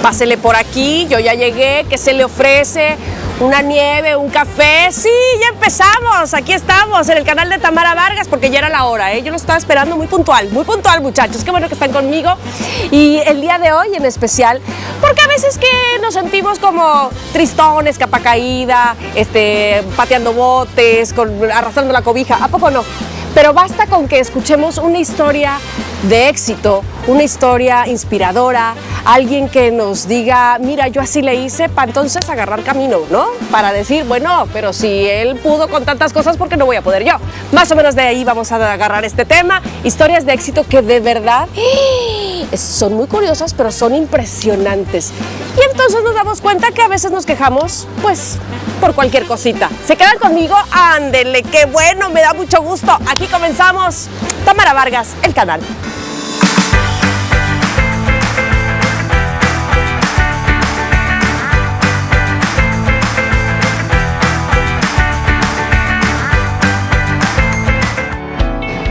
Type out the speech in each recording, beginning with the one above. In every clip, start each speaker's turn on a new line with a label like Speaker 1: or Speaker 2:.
Speaker 1: Pásele por aquí, yo ya llegué, ¿qué se le ofrece? ¿Una nieve, un café? Sí, ya empezamos, aquí estamos en el canal de Tamara Vargas porque ya era la hora, ¿eh? Yo lo estaba esperando muy puntual muchachos, qué bueno que están conmigo. Y el día de hoy en especial, porque a veces que nos sentimos como tristones, capa caída, pateando botes, arrastrando la cobija, ¿a poco no? Pero basta con que escuchemos una historia de éxito, una historia inspiradora, alguien que nos diga, mira, yo así le hice, para entonces agarrar camino, ¿no? Para decir, bueno, pero si él pudo con tantas cosas, ¿por qué no voy a poder yo? Más o menos de ahí vamos a agarrar este tema, historias de éxito que de verdad son muy curiosas, pero son impresionantes. Y entonces nos damos cuenta que a veces nos quejamos, pues, por cualquier cosita. ¿Se quedan conmigo? Ándele, qué bueno, me da mucho gusto. Aquí comenzamos Tamara Vargas, el canal.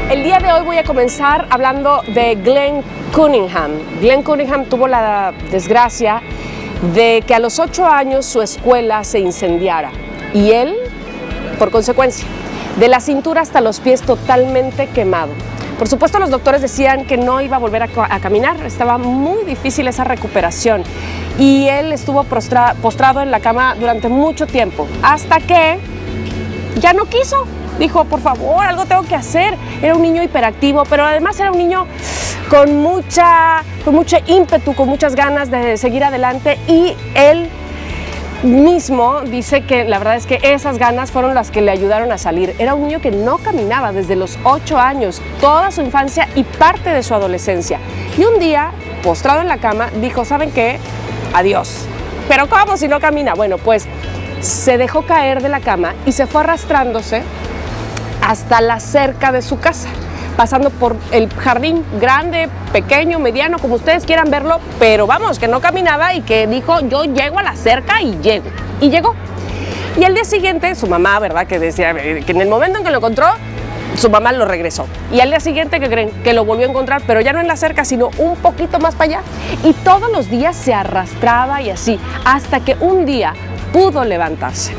Speaker 1: El día de hoy voy a comenzar hablando de Glenn Cunningham. Glenn Cunningham tuvo la desgracia de que a los 8 años su escuela se incendiara y él, por consecuencia, de la cintura hasta los pies totalmente quemado. Por supuesto, los doctores decían que no iba a volver a caminar, estaba muy difícil esa recuperación y él estuvo postrado en la cama durante mucho tiempo, hasta que ya no quiso. Dijo, por favor, algo tengo que hacer. Era un niño hiperactivo, pero además era un niño con mucho ímpetu, con muchas ganas de seguir adelante, y él mismo dice que la verdad es que esas ganas fueron las que le ayudaron a salir. Era un niño que no caminaba desde los 8 años, toda su infancia y parte de su adolescencia. Y un día, postrado en la cama, dijo, ¿saben qué? Adiós. ¿Pero cómo si no camina? Bueno, pues se dejó caer de la cama y se fue arrastrándose hasta la cerca de su casa, pasando por el jardín grande, pequeño, mediano, como ustedes quieran verlo, pero vamos, que no caminaba y que dijo, yo llego a la cerca y llego. Y llegó. Y al día siguiente, su mamá, ¿verdad? Que decía que en el momento en que lo encontró, su mamá lo regresó. Y al día siguiente, ¿qué creen? Que lo volvió a encontrar, pero ya no en la cerca, sino un poquito más para allá. Y todos los días se arrastraba y así, hasta que un día pudo levantarse.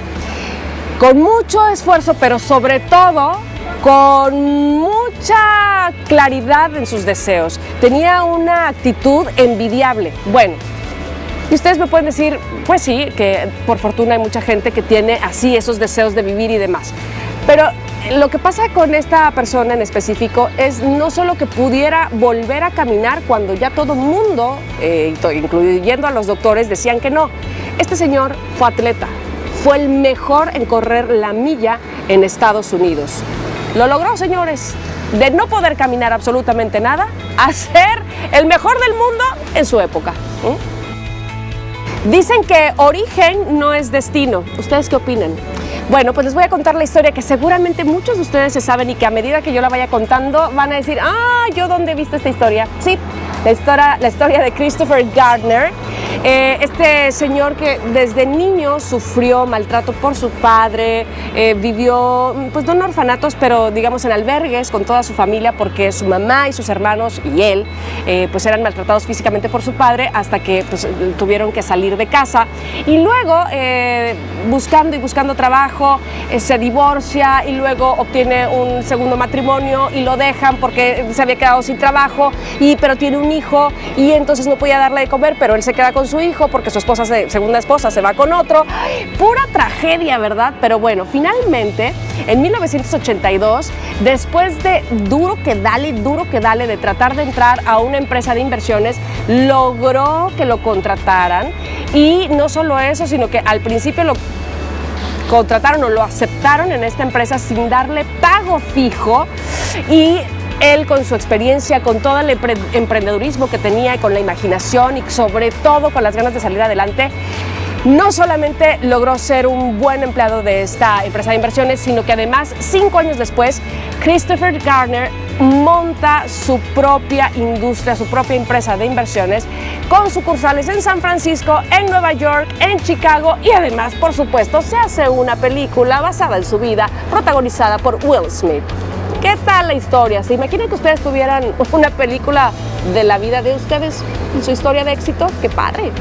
Speaker 1: Con mucho esfuerzo, pero sobre todo con mucha claridad en sus deseos. Tenía una actitud envidiable. Bueno, y ustedes me pueden decir, pues sí, que por fortuna hay mucha gente que tiene así esos deseos de vivir y demás. Pero lo que pasa con esta persona en específico es no solo que pudiera volver a caminar cuando ya todo el mundo, incluyendo a los doctores, decían que no. Este señor fue atleta. Fue el mejor en correr la milla en Estados Unidos. Lo logró, señores, de no poder caminar absolutamente nada a ser el mejor del mundo en su época. Dicen que origen no es destino. ¿Ustedes qué opinan? Bueno, pues les voy a contar la historia que seguramente muchos de ustedes se saben y que a medida que yo la vaya contando van a decir, ¿yo dónde he visto esta historia? Sí, la historia de Christopher Gardner. Este señor que desde niño sufrió maltrato por su padre, vivió, pues no en orfanatos, pero digamos en albergues con toda su familia, porque su mamá y sus hermanos y él pues eran maltratados físicamente por su padre hasta que pues, tuvieron que salir de casa. Y luego, buscando trabajo, se divorcia y luego obtiene un segundo matrimonio y lo dejan porque se había quedado sin trabajo, pero tiene un hijo y entonces no podía darle de comer, pero él se queda con su hijo porque su segunda esposa se va con otro. Pura tragedia, ¿verdad? Pero bueno, finalmente, en 1982, después de duro que dale de tratar de entrar a una empresa de inversiones, logró que lo contrataran. Y no solo eso, sino que al principio lo contrataron o lo aceptaron en esta empresa sin darle pago fijo, y él, con su experiencia, con todo el emprendedurismo que tenía y con la imaginación y sobre todo con las ganas de salir adelante, no solamente logró ser un buen empleado de esta empresa de inversiones, sino que además, 5 años después, Christopher Gardner monta su propia industria, su propia empresa de inversiones, con sucursales en San Francisco, en Nueva York, en Chicago, y además, por supuesto, se hace una película basada en su vida, protagonizada por Will Smith. ¿Qué tal la historia? ¿Se imaginan que ustedes tuvieran una película de la vida de ustedes y su historia de éxito? ¡Qué padre!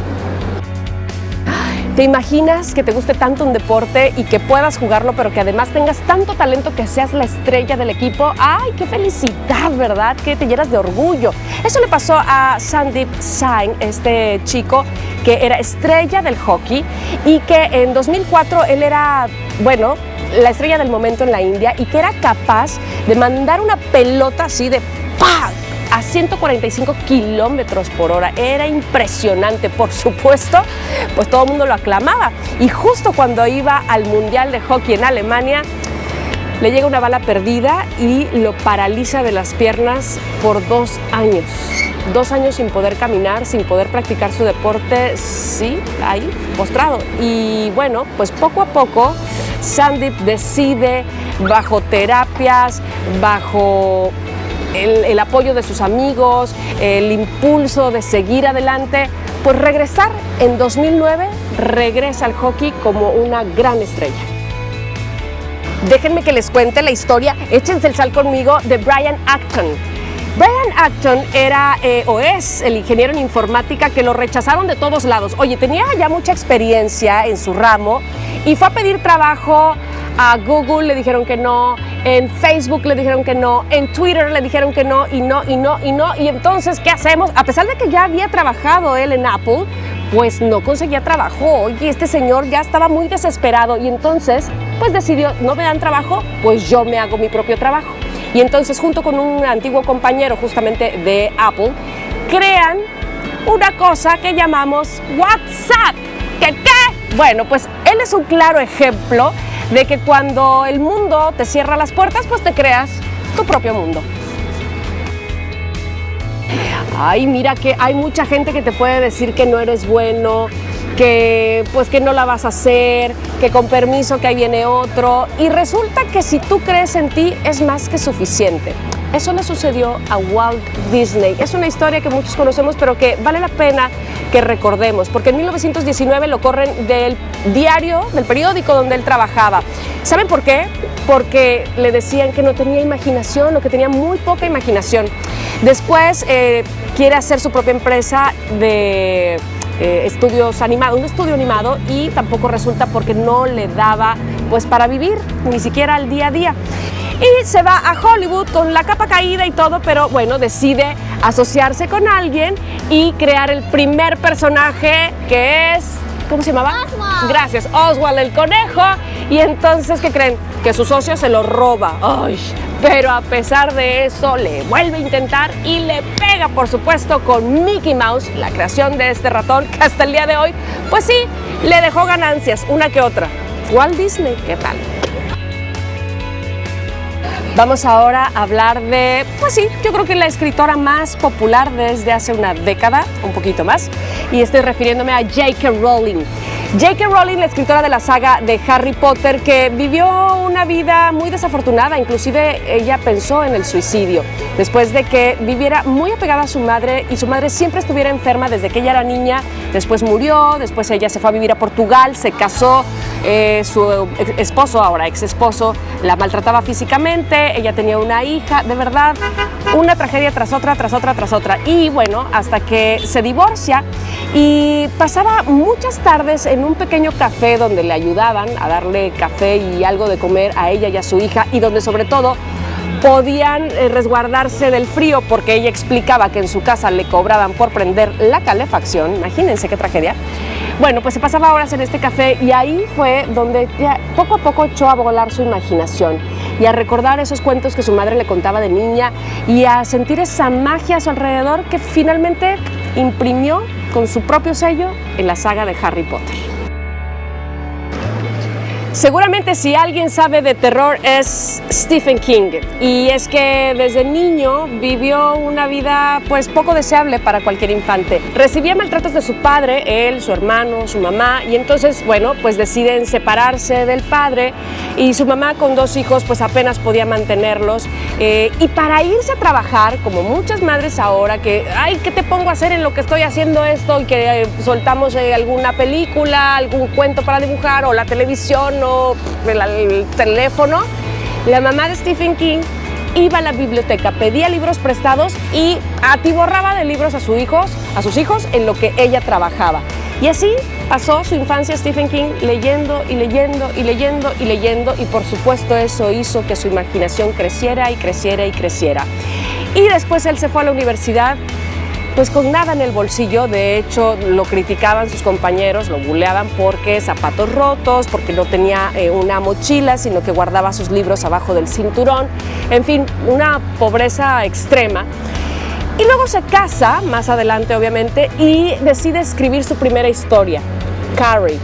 Speaker 1: ¿Te imaginas que te guste tanto un deporte y que puedas jugarlo, pero que además tengas tanto talento que seas la estrella del equipo? ¡Ay, qué felicidad!, ¿verdad? Que te llenas de orgullo. Eso le pasó a Sandeep Singh, este chico que era estrella del hockey y que en 2004 él era, bueno, la estrella del momento en la India y que era capaz de mandar una pelota así de ¡pah!, a 145 kilómetros por hora. Era impresionante, por supuesto, pues todo el mundo lo aclamaba. Y justo cuando iba al Mundial de Hockey en Alemania, le llega una bala perdida y lo paraliza de las piernas por 2 años. 2 años sin poder caminar, sin poder practicar su deporte, sí, ahí, postrado. Y bueno, pues poco a poco, Sandeep decide, bajo terapias, bajo el apoyo de sus amigos, el impulso de seguir adelante, pues regresar. En 2009 regresa al hockey como una gran estrella. Déjenme que les cuente la historia, échense el sal conmigo, de Brian Acton. Brian Acton era o es el ingeniero en informática que lo rechazaron de todos lados. Oye, tenía ya mucha experiencia en su ramo y fue a pedir trabajo a Google, le dijeron que no, en Facebook le dijeron que no, en Twitter le dijeron que no, y no, y no, y no. Y entonces, ¿qué hacemos? A pesar de que ya había trabajado él en Apple, pues no conseguía trabajo. Oye, este señor ya estaba muy desesperado y entonces, pues decidió, no me dan trabajo, pues yo me hago mi propio trabajo. Y entonces, junto con un antiguo compañero justamente de Apple, crean una cosa que llamamos WhatsApp. ¿Qué? Bueno, pues él es un claro ejemplo de que cuando el mundo te cierra las puertas, pues te creas tu propio mundo. Ay, mira que hay mucha gente que te puede decir que no eres bueno, que pues que no la vas a hacer, que con permiso que ahí viene otro, y resulta que si tú crees en ti es más que suficiente. Eso le sucedió a Walt Disney. Es una historia que muchos conocemos, pero que vale la pena que recordemos, porque en 1919 lo corren del diario, del periódico donde él trabajaba. ¿Saben por qué? Porque le decían que no tenía imaginación o que tenía muy poca imaginación. Después quiere hacer su propia empresa de estudios animados, un estudio animado, y tampoco resulta porque no le daba pues para vivir, ni siquiera al día a día. Y se va a Hollywood con la capa caída y todo, pero bueno, decide asociarse con alguien y crear el primer personaje, que es, ¿cómo se llamaba?
Speaker 2: Oswald.
Speaker 1: Gracias, Oswald el conejo. Y entonces, ¿qué creen? Que su socio se lo roba. Ay, pero a pesar de eso, le vuelve a intentar y le pega, por supuesto, con Mickey Mouse, la creación de este ratón, que hasta el día de hoy, pues sí, le dejó ganancias, una que otra. Walt Disney, ¿qué tal? Vamos ahora a hablar de, pues sí, yo creo que la escritora más popular desde hace una década, un poquito más, y estoy refiriéndome a J.K. Rowling. J.K. Rowling, la escritora de la saga de Harry Potter, que vivió una vida muy desafortunada, inclusive ella pensó en el suicidio, después de que viviera muy apegada a su madre y su madre siempre estuviera enferma desde que ella era niña. Después murió, después ella se fue a vivir a Portugal, se casó, su esposo, ahora ex esposo, la maltrataba físicamente, ella tenía una hija, de verdad, una tragedia tras otra, tras otra, tras otra. Y bueno, hasta que se divorcia y pasaba muchas tardes en un pequeño café donde le ayudaban a darle café y algo de comer a ella y a su hija, y donde sobre todo podían resguardarse del frío, porque ella explicaba que en su casa le cobraban por prender la calefacción. Imagínense qué tragedia. Bueno, pues se pasaba horas en este café y ahí fue donde ya poco a poco echó a volar su imaginación y a recordar esos cuentos que su madre le contaba de niña y a sentir esa magia a su alrededor que finalmente imprimió con su propio sello en la saga de Harry Potter. Seguramente si alguien sabe de terror es Stephen King, y es que desde niño vivió una vida pues poco deseable para cualquier infante. Recibía maltratos de su padre, él, su hermano, su mamá, y entonces bueno, pues deciden separarse del padre, y su mamá con 2 hijos pues apenas podía mantenerlos, y para irse a trabajar, como muchas madres ahora que, ay, ¿qué te pongo a hacer en lo que estoy haciendo esto? Y que soltamos alguna película, algún cuento para dibujar, o la televisión, o el teléfono. La mamá de Stephen King iba a la biblioteca, pedía libros prestados y atiborraba de libros a sus hijos en lo que ella trabajaba. Y así pasó su infancia Stephen King, leyendo y leyendo y leyendo y leyendo, y por supuesto eso hizo que su imaginación creciera y creciera y creciera. Y después él se fue a la universidad pues con nada en el bolsillo. De hecho lo criticaban sus compañeros, lo buleaban porque zapatos rotos, porque no tenía una mochila, sino que guardaba sus libros abajo del cinturón, en fin, una pobreza extrema. Y luego se casa, más adelante obviamente, y decide escribir su primera historia, Carrie,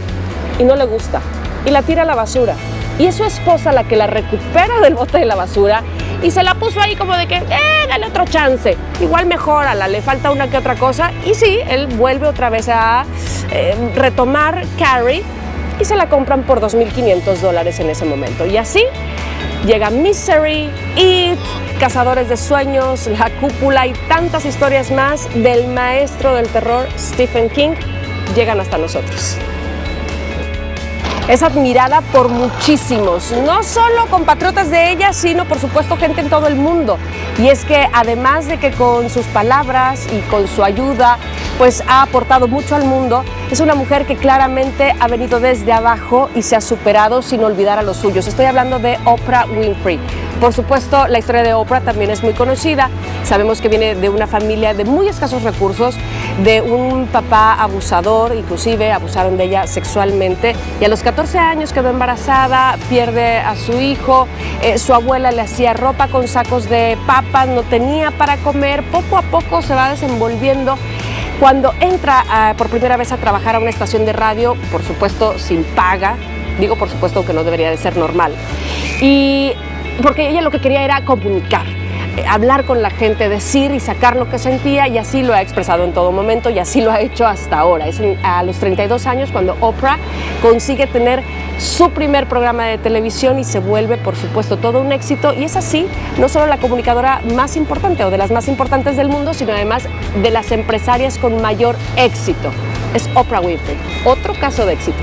Speaker 1: y no le gusta, y la tira a la basura. Y es su esposa la que la recupera del bote de la basura y se la puso ahí como de que, dale otro chance, igual mejórala, le falta una que otra cosa. Y sí, él vuelve otra vez a retomar Carrie y se la compran por $2,500 en ese momento. Y así llega Misery, It, Cazadores de Sueños, La Cúpula y tantas historias más del maestro del terror Stephen King llegan hasta nosotros. Es admirada por muchísimos, no solo compatriotas de ella, sino por supuesto gente en todo el mundo. Y es que además de que con sus palabras y con su ayuda pues ha aportado mucho al mundo, es una mujer que claramente ha venido desde abajo y se ha superado sin olvidar a los suyos. Estoy hablando de Oprah Winfrey. Por supuesto, la historia de Oprah también es muy conocida. Sabemos que viene de una familia de muy escasos recursos, de un papá abusador, inclusive abusaron de ella sexualmente, y a los 14 años quedó embarazada, pierde a su hijo, su abuela le hacía ropa con sacos de papas, no tenía para comer, poco a poco se va desenvolviendo. Cuando entra por primera vez a trabajar a una estación de radio, por supuesto sin paga, digo por supuesto que no debería de ser normal, y porque ella lo que quería era comunicar, hablar con la gente, decir y sacar lo que sentía, y así lo ha expresado en todo momento y así lo ha hecho hasta ahora. Es a los 32 años cuando Oprah consigue tener su primer programa de televisión y se vuelve por supuesto todo un éxito, y es así no solo la comunicadora más importante o de las más importantes del mundo, sino además de las empresarias con mayor éxito. Es Oprah Winfrey, otro caso de éxito.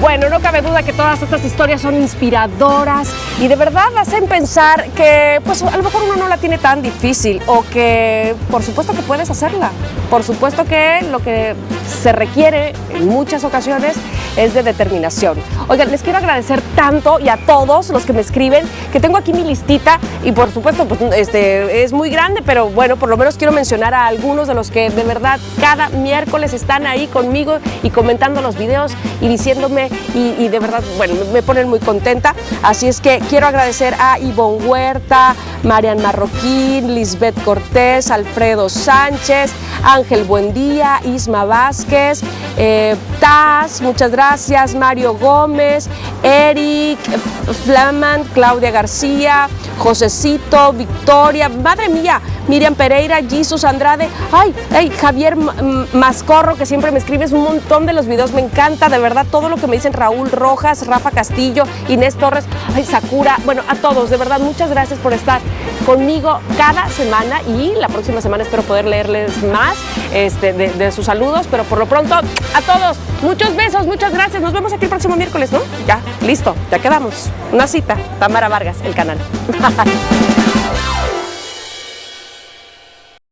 Speaker 1: Bueno, no cabe duda que todas estas historias son inspiradoras y de verdad hacen pensar que pues a lo mejor uno no la tiene tan difícil, o que por supuesto que puedes hacerla. Por supuesto que lo que se requiere en muchas ocasiones es de determinación. Oigan, les quiero agradecer tanto y a todos los que me escriben, que tengo aquí mi listita y por supuesto pues, es muy grande, pero bueno, por lo menos quiero mencionar a algunos de los que de verdad cada miércoles están ahí conmigo y comentando los videos y diciéndome y de verdad, bueno, me ponen muy contenta. Así es que quiero agradecer a Ivonne Huerta, Marian Marroquín, Lisbeth Cortés, Alfredo Sánchez, Ángel Buendía, Isma Vázquez, Taz, muchas gracias, Mario Gómez, Eric, Flaman, Claudia García, Josecito, Victoria, madre mía, Miriam Pereira, Jesus Andrade, Javier Mascorro, que siempre me escribes un montón de los videos, me encanta, de verdad, todo lo que me dicen, Raúl Rojas, Rafa Castillo, Inés Torres, Sakura, bueno, a todos, de verdad, muchas gracias por estar conmigo cada semana, y la próxima semana espero poder leerles más de sus saludos, pero por lo pronto, a todos, muchos besos, muchas gracias, nos vemos aquí el próximo miércoles, ¿no? Ya, listo, ya quedamos, una cita, Tamara Vargas, el canal.